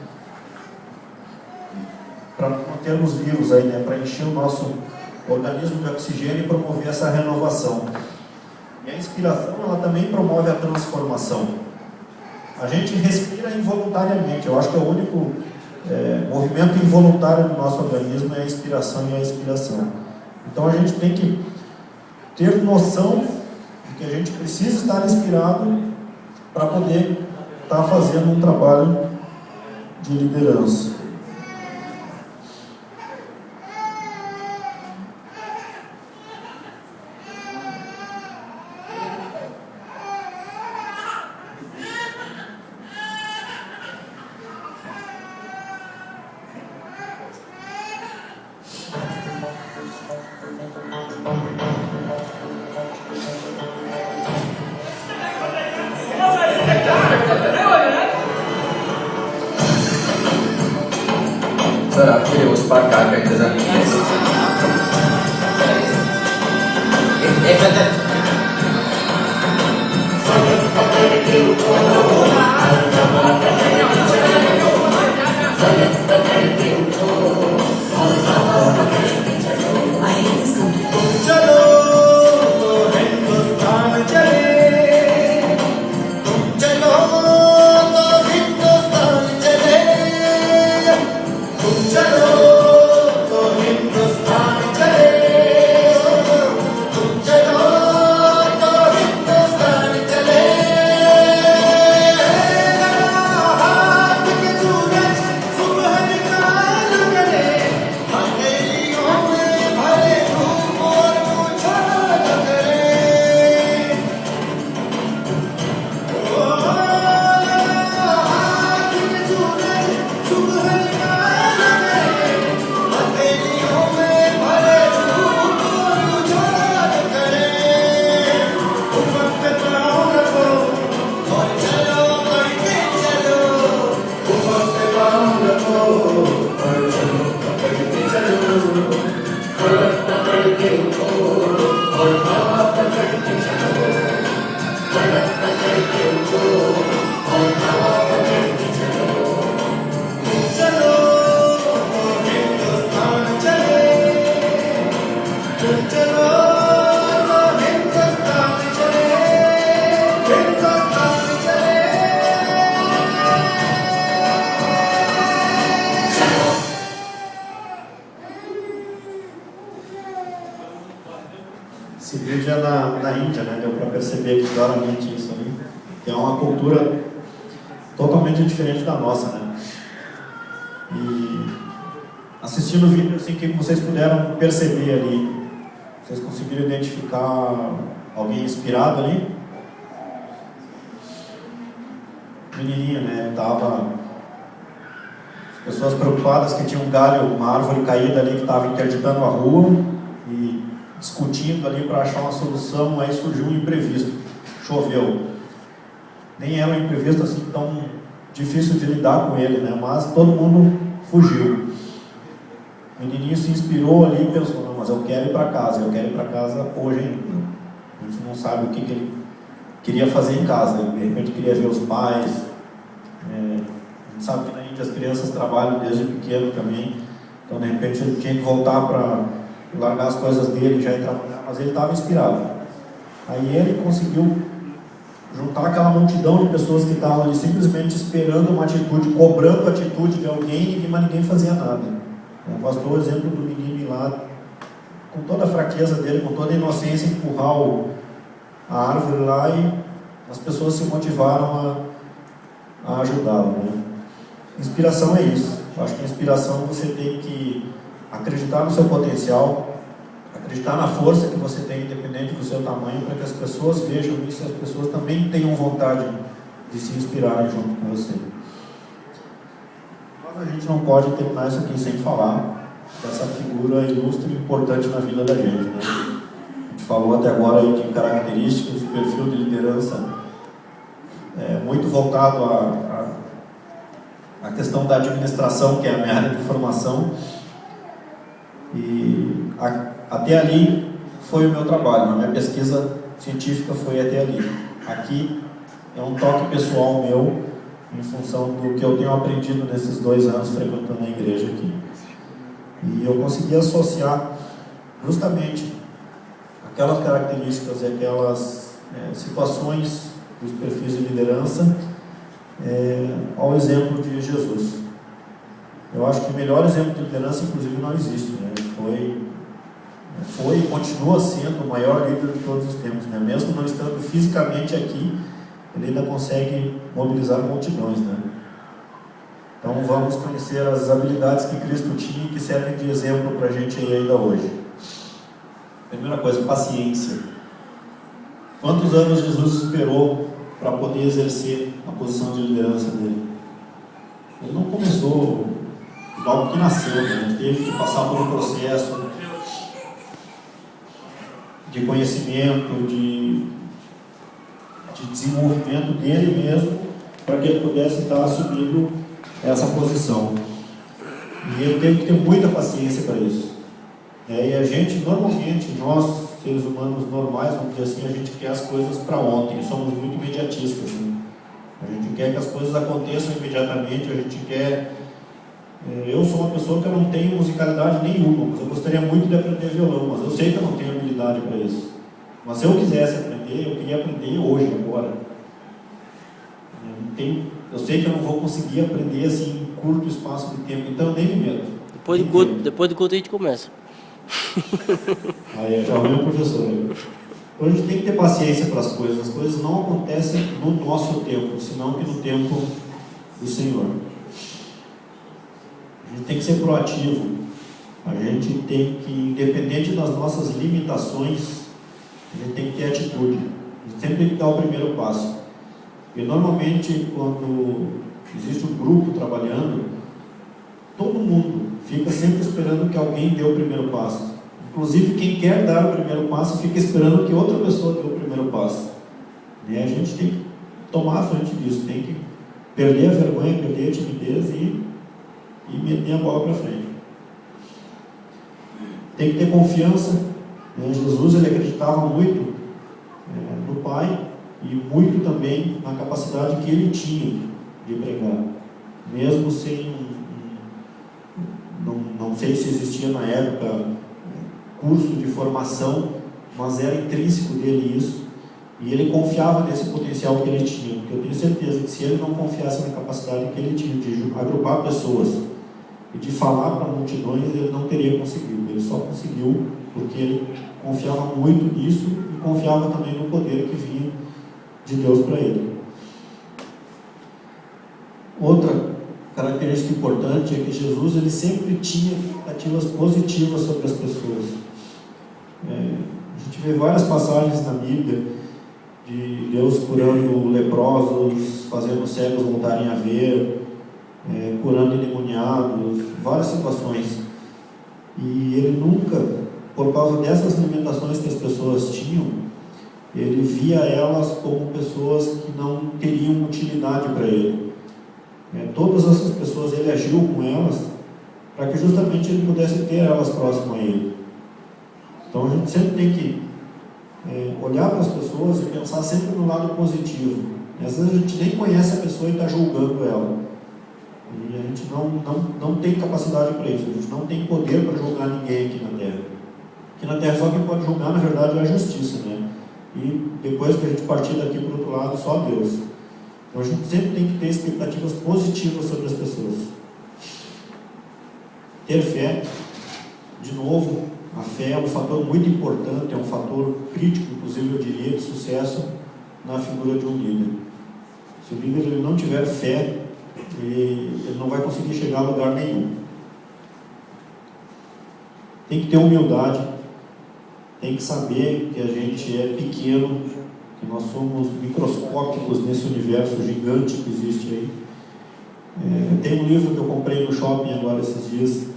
para mantermos vivos aí, né? Para encher o nosso organismo de oxigênio e promover essa renovação. E a inspiração, ela também promove a transformação. A gente respira involuntariamente. Eu acho que é o único movimento involuntário do nosso organismo é a inspiração e a expiração. Então a gente tem que ter noção de que a gente precisa estar inspirado para poder estar fazendo um trabalho de liderança. Sarà che devo spaccare anche da Esse vídeo é na Índia, né? Deu para perceber claramente isso ali. Que é uma cultura totalmente diferente da nossa, né? E assistindo o vídeo, assim, que vocês puderam perceber ali, vocês conseguiram identificar alguém inspirado ali? Menininha, né? Tava pessoas preocupadas que tinha um galho, uma árvore caída ali que estava interditando a rua e discutindo ali para achar uma solução. Aí surgiu um imprevisto, choveu. Nem era um imprevisto assim tão difícil de lidar com ele, né? Mas todo mundo fugiu. O menininho se inspirou ali e pensou: não, mas eu quero ir para casa hoje ainda. A gente não sabe o que ele queria fazer em casa. Ele, de repente, queria ver os pais. A gente sabe que na Índia as crianças trabalham desde pequeno também. Então, de repente, ele tinha que voltar para largar as coisas dele e já ir trabalhar, mas ele estava inspirado. Aí ele conseguiu juntar aquela multidão de pessoas que estavam ali simplesmente esperando uma atitude, cobrando a atitude de alguém, mas ninguém fazia nada. Bastou o exemplo do menino lá, com toda a fraqueza dele, com toda a inocência, empurrar a árvore lá, e as pessoas se motivaram a ajudá-lo, né? Inspiração é isso. Eu acho que inspiração, você tem que acreditar no seu potencial, acreditar na força que você tem, independente do seu tamanho, para que as pessoas vejam isso e as pessoas também tenham vontade de se inspirarem junto com você. Mas a gente não pode terminar isso aqui sem falar dessa figura ilustre e importante na vida da gente, né? A gente falou até agora aí de características, de perfil de liderança, muito voltado à questão da administração, que é a minha área de formação. E até ali foi o meu trabalho, a minha pesquisa científica foi até ali. Aqui é um toque pessoal meu, em função do que eu tenho aprendido nesses 2 anos frequentando a igreja aqui. E eu consegui associar justamente aquelas características e aquelas situações dos perfis de liderança ao exemplo de Jesus. Eu acho que o melhor exemplo de liderança, inclusive, não existe, né? Foi e continua sendo o maior líder de todos os tempos, né? Mesmo não estando fisicamente aqui, ele ainda consegue mobilizar multidões, né? Então vamos conhecer as habilidades que Cristo tinha e que servem de exemplo para a gente aí ainda hoje. Primeira coisa, paciência. Quantos anos Jesus esperou para poder exercer a posição de liderança dele? Ele não começou logo que nasceu, né? Ele teve que passar por um processo de conhecimento, de desenvolvimento dele mesmo, para que ele pudesse estar assumindo essa posição. E ele teve que ter muita paciência para isso. E a gente, normalmente, nós, seres humanos normais, vamos dizer assim, a gente quer as coisas para ontem, somos muito imediatistas, né? A gente quer que as coisas aconteçam imediatamente, a gente quer... Eu sou uma pessoa que eu não tenho musicalidade nenhuma, mas eu gostaria muito de aprender violão, mas eu sei que eu não tenho habilidade para isso. Mas se eu quisesse aprender, eu queria aprender hoje, agora. Eu sei que eu não vou conseguir aprender assim em curto espaço de tempo, então eu nem me meto. Depois do culto a gente começa. Aí já ouviu o professor. Então a gente tem que ter paciência para as coisas não acontecem no nosso tempo, senão que no tempo do Senhor. A gente tem que ser proativo, a gente tem que, independente das nossas limitações, a gente tem que ter atitude, a gente sempre tem que dar o primeiro passo. E normalmente, quando existe um grupo trabalhando, todo mundo fica sempre esperando que alguém dê o primeiro passo. Inclusive, quem quer dar o primeiro passo fica esperando que outra pessoa dê o primeiro passo. E a gente tem que tomar a frente disso, tem que perder a vergonha, perder a timidez e meter a bola para frente. Tem que ter confiança Jesus ele acreditava muito no Pai e muito também na capacidade que ele tinha de pregar, mesmo sem não sei se existia na época curso de formação, mas era intrínseco dele isso, e ele confiava nesse potencial que ele tinha, porque eu tenho certeza que se ele não confiasse na capacidade que ele tinha de agrupar pessoas e de falar para multidões, ele não teria conseguido. Ele só conseguiu porque ele confiava muito nisso e confiava também no poder que vinha de Deus para ele. Outra característica importante é que Jesus ele sempre tinha expectativas positivas sobre as pessoas. A gente vê várias passagens na Bíblia de Deus curando leprosos, fazendo cegos voltarem a ver, curando endemoniados, várias situações. E ele nunca, por causa dessas limitações que as pessoas tinham, ele via elas como pessoas que não teriam utilidade para ele. Todas essas pessoas ele agiu com elas para que justamente ele pudesse ter elas próximas a ele. Então a gente sempre tem que olhar para as pessoas e pensar sempre no lado positivo. E às vezes a gente nem conhece a pessoa e está julgando ela. E a gente não tem capacidade para isso. A gente não tem poder para julgar ninguém aqui na Terra. Aqui na Terra só quem pode julgar, na verdade, é a justiça, né? E depois que a gente partir daqui para o outro lado, só Deus. Então a gente sempre tem que ter expectativas positivas sobre as pessoas. Ter fé, de novo, a fé é um fator muito importante, é um fator crítico, inclusive eu diria, de sucesso na figura de um líder. Se o líder ele não tiver fé, ele não vai conseguir chegar a lugar nenhum. Tem que ter humildade, tem que saber que a gente é pequeno, que nós somos microscópicos nesse universo gigante que existe aí. Tem um livro que eu comprei no shopping agora esses dias.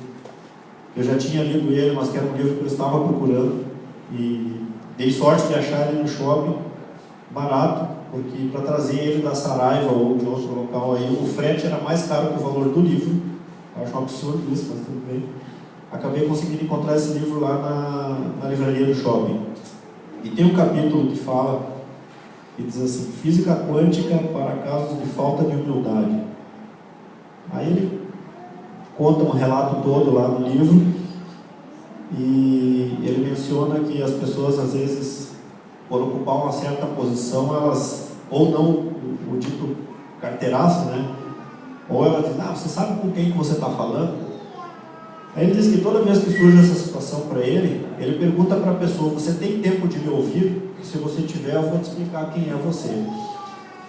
Eu já tinha lido ele, mas que era um livro que eu estava procurando e dei sorte de achar ele no shopping barato, porque para trazer ele da Saraiva ou de outro local aí, o frete era mais caro que o valor do livro. Eu acho um absurdo isso, mas tudo bem. Acabei conseguindo encontrar esse livro lá na livraria do shopping. E tem um capítulo que fala, que diz assim: Física quântica para casos de falta de humildade. Aí ele conta um relato todo lá no livro e ele menciona que as pessoas às vezes, por ocupar uma certa posição, elas ou não o dito carteiraço, né? Ou elas dizem: você sabe com quem que você está falando? Aí ele diz que toda vez que surge essa situação para ele pergunta para a pessoa: você tem tempo de me ouvir? Se você tiver, eu vou te explicar quem é você.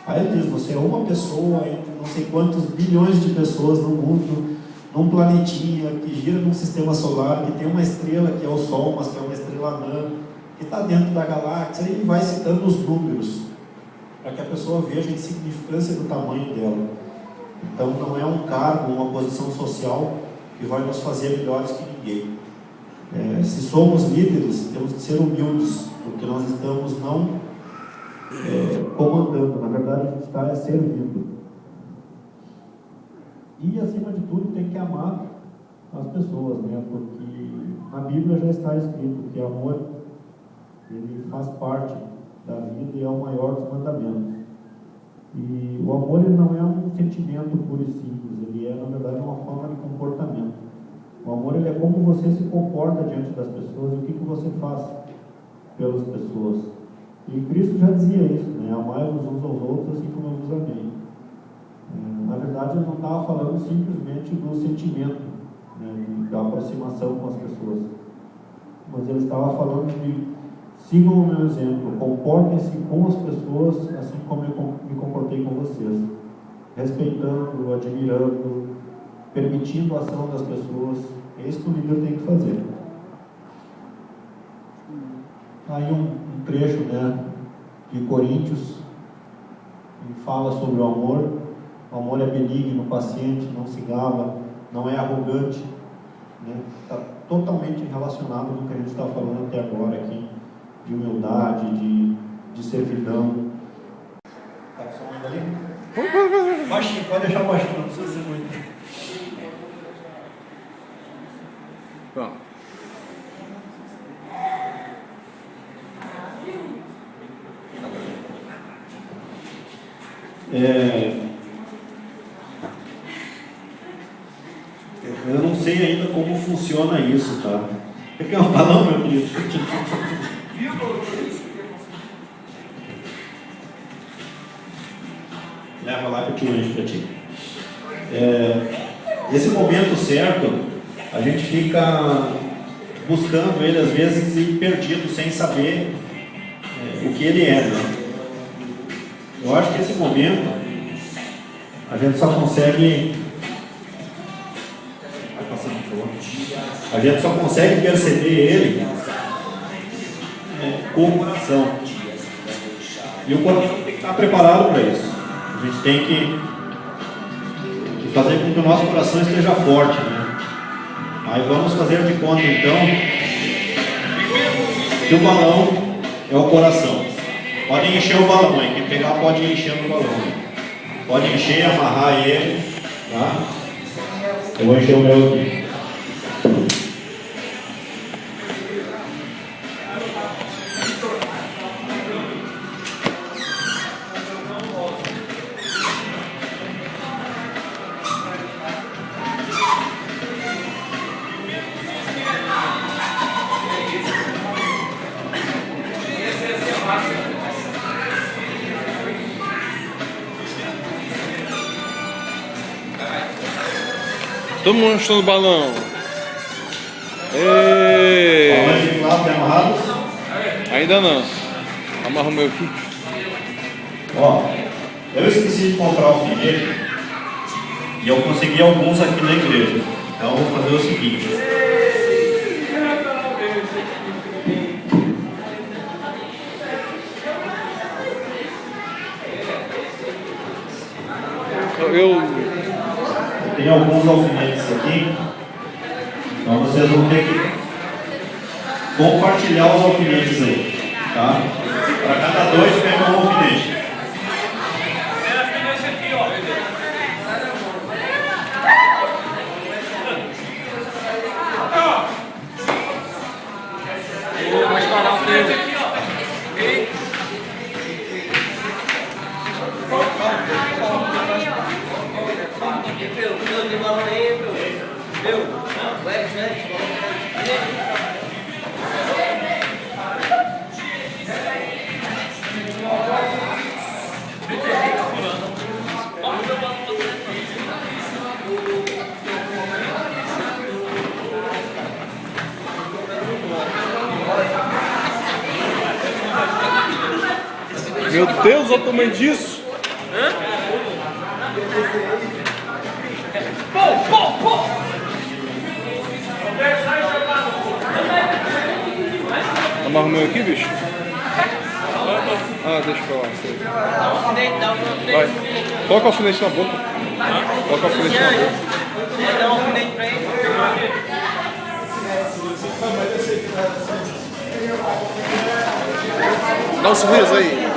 Aí ele diz: você é uma pessoa entre não sei quantos bilhões de pessoas no mundo, num planetinha que gira num sistema solar, que tem uma estrela que é o Sol, mas que é uma estrela anã, que está dentro da galáxia, e ele vai citando os números, para que a pessoa veja a insignificância do tamanho dela. Então não é um cargo, uma posição social que vai nos fazer melhores que ninguém. Se somos líderes, temos que ser humildes, porque nós estamos não comandando, na verdade a gente está servindo. E acima de tudo tem que amar as pessoas, né? Porque na Bíblia já está escrito que amor ele faz parte da vida e é o maior dos mandamentos. E o amor ele não é um sentimento puro e simples, ele é na verdade uma forma de comportamento. O amor ele é como você se comporta diante das pessoas e o que você faz pelas pessoas. E Cristo já dizia isso, né? Amai-vos uns aos outros assim como eu vos amei. Na verdade ele não estava falando simplesmente do sentimento, né, da aproximação com as pessoas, mas ele estava falando de: sigam o meu exemplo, comportem-se com as pessoas assim como eu me comportei com vocês, respeitando, admirando, permitindo a ação das pessoas. É isso que o líder tem que fazer. Aí um trecho, né, de Coríntios, que fala sobre o amor. O amor é benigno, paciente, não se gaba, não é arrogante, né? Está totalmente relacionado com o que a gente está falando até agora aqui, de humildade, de servidão. Está falando ali? Baixinho, pode deixar baixinho, não precisa ser muito. Pronto. Eu não sei ainda como funciona isso, tá? Você quer um balão, meu querido? Leva lá que eu tiro isso pra ti. Esse momento certo, a gente fica buscando ele às vezes e perdido, sem saber o que ele é, né? Eu acho que esse momento a gente só consegue perceber ele com o coração. E o coração tem que estar preparado para isso. A gente tem que fazer com que o nosso coração esteja forte, né? Aí vamos fazer de conta então que o balão é o coração. Podem encher o balão, hein? Quem pegar pode ir enchendo o balão. Pode encher, amarrar ele, tá? Eu vou encher o meu aqui. Todo mundo enchendo o balão. Ei. Balões de lado amarrados. Ainda não. Amarra o meu aqui. Ó, eu esqueci de comprar o alfinete e eu consegui alguns aqui na igreja. Então eu vou fazer o seguinte. Eu Tem alguns alfinetes aqui. Então vocês vão ter que compartilhar os alfinetes aí, tá? Para cada dois pega um alfinete. Vou estourar o dedo. Meu, de balão aí, meu. Vai, Meu Deus, olha o tamanho disso. Amarra o meu aqui, bicho? Ah, deixa pra lá. dá um alfinete, dá um alfinete. Vai. Coloca o alfinete na boca. Coloca o alfinete na boca. Dá um alfinete pra ele. Dá um sorriso aí.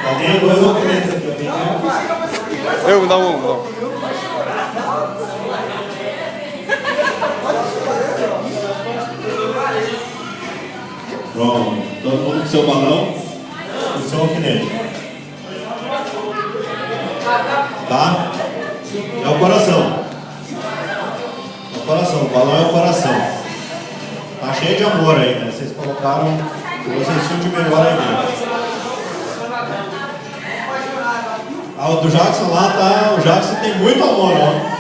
Já tenho dois alfinetes aqui. Eu, me dá um, me dá um. Pronto. Todo mundo com seu balão e seu alfinete. Tá? É o coração. É o coração. O balão é o coração. Tá cheio de amor aí, né? Vocês colocaram o que vocês tinham de melhor aí dentro. Ah, o do Jackson lá tá. O Jackson tem muito amor, ó.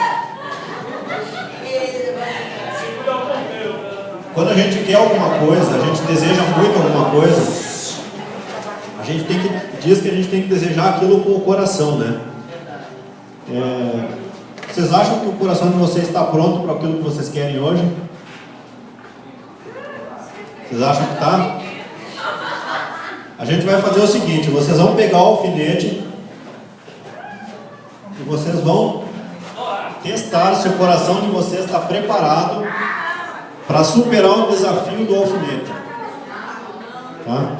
Quando a gente quer alguma coisa, a gente deseja muito alguma coisa, a gente diz que a gente tem que desejar aquilo com o coração, né? Vocês acham que o coração de vocês está pronto para aquilo que vocês querem hoje? Vocês acham que está? A gente vai fazer o seguinte, vocês vão pegar o alfinete e vocês vão testar se o coração de vocês está preparado para superar o desafio do alfinete. Tá?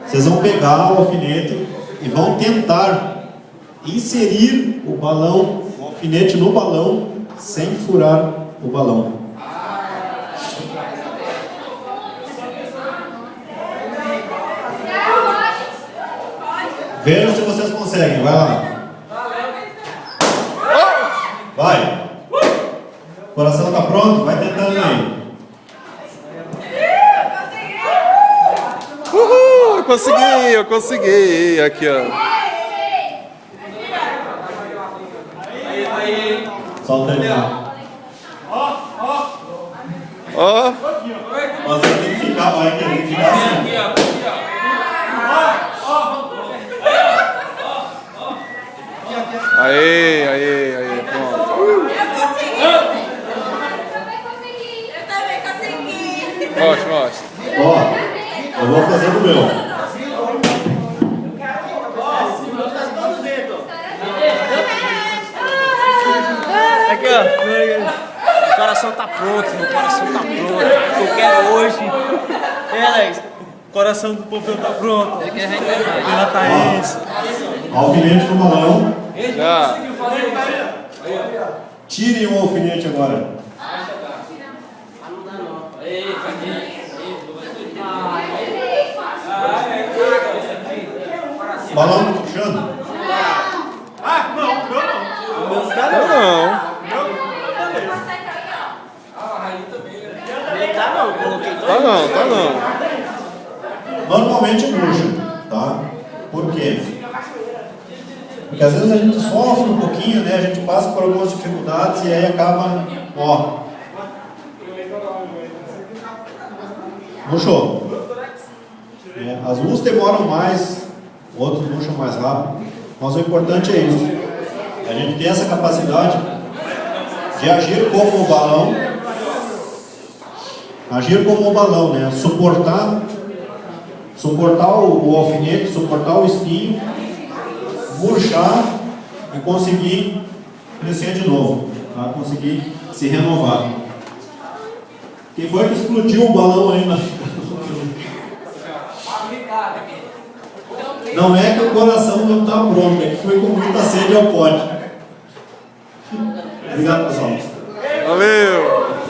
Vocês vão pegar o alfinete e vão tentar inserir o balão, o alfinete no balão, sem furar o balão. conseguem, vai lá. Vai. O coração tá pronto? Vai tentando aí. Uhul, eu consegui. Aqui, ó. Solta ele lá. Ó. Mas tem que ficar, vai ter que ficar assim. Aí, pronto. Eu também consegui. Mostra. Ó, eu vou fazer o meu. Aqui, ó. O coração tá pronto, meu coração tá pronto. O que eu quero hoje. Alex, o coração do povo tá pronto. Pela Thaís. Alfinete no balão. Já. Tirem o alfinete agora. Balão tá puxando? Tá não. Normalmente murcha, tá? Por quê? Porque às vezes a gente sofre um pouquinho, né? A gente passa por algumas dificuldades e aí acaba, ó. Murchou. Uns demoram mais, outros murcham mais rápido. Mas o importante é isso. A gente tem essa capacidade de agir como o balão. Agir como o balão, né? Suportar o alfinete, suportar o espinho, murchar e conseguir crescer de novo, tá? Conseguir se renovar. Quem foi que explodiu o balão aí na... Não é que o coração não está pronto, é que foi com muita sede ao pote. Obrigado, pessoal. Valeu.